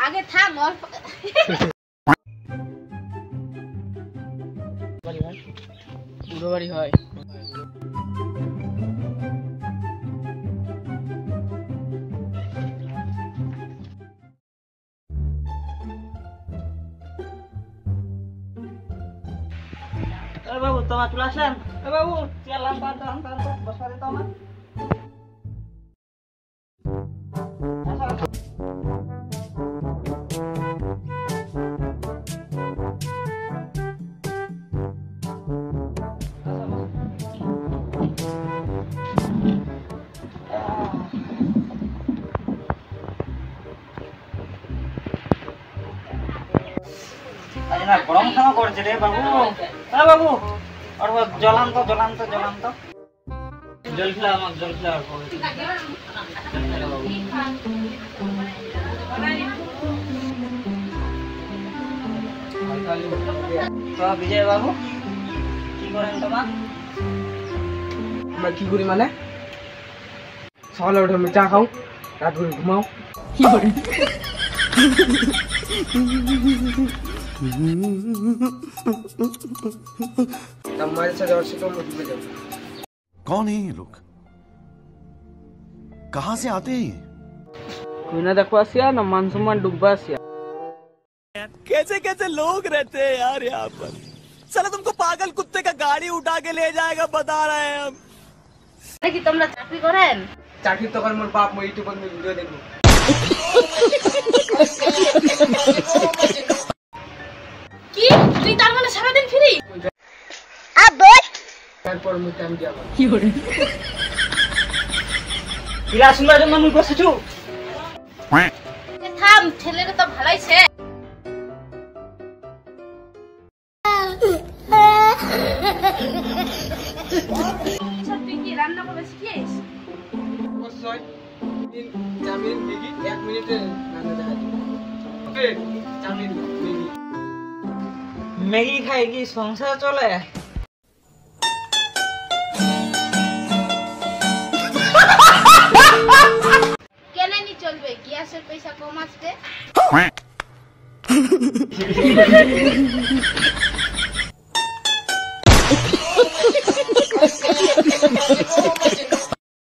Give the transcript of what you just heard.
আগে থাম অল্প বাড়ি হয় পুরো বাড়ি হয় বাবু তোমার চলে আসেন বাবু চেয়ার লাম্পা বসা দিত আমার না গরম কেন করছে রে বাবু হ্যাঁ বাবু আর জলান তো জল খেলা আমার জল খেলা তো বিজয় বাবু কি করেন তোমার আমরা কি করি মানে সকালে উঠে আমি চা খাও রাত করে ঘুমাও কি করি कौन है ये लोग कहां से आते हैं कोई ना देखो आसिया ना मान सम्मान डूबा आसिया कैसे कैसे लोग रहते हैं यार यहाँ पर साला तुमको पागल कुत्ते का गाड़ी उठा के ले जाएगा बता रहे हैं हम নাকি তোমরা চাকরি করেন চাকরি তো করে মোর বাপ মই ইউটিউবে ভিডিও দেখবো কি তুই তার মানে সারা দিন ফ্রি তারপর মই টাইম দিয়া কি করে ইলা শুনবার জন্য মুই বসেছু থাম ছেলেটা তো ভালাইছে তুই কি রান্না করে শিখিস অবশ্যই জামিন দেখি 1 মিনিটে রান্না দেখা ওকে জামিন দেখি ম্যাগি খাই কি সংসার চলে কেন নি চলবে গ্যাসের পয়সা কম আসবে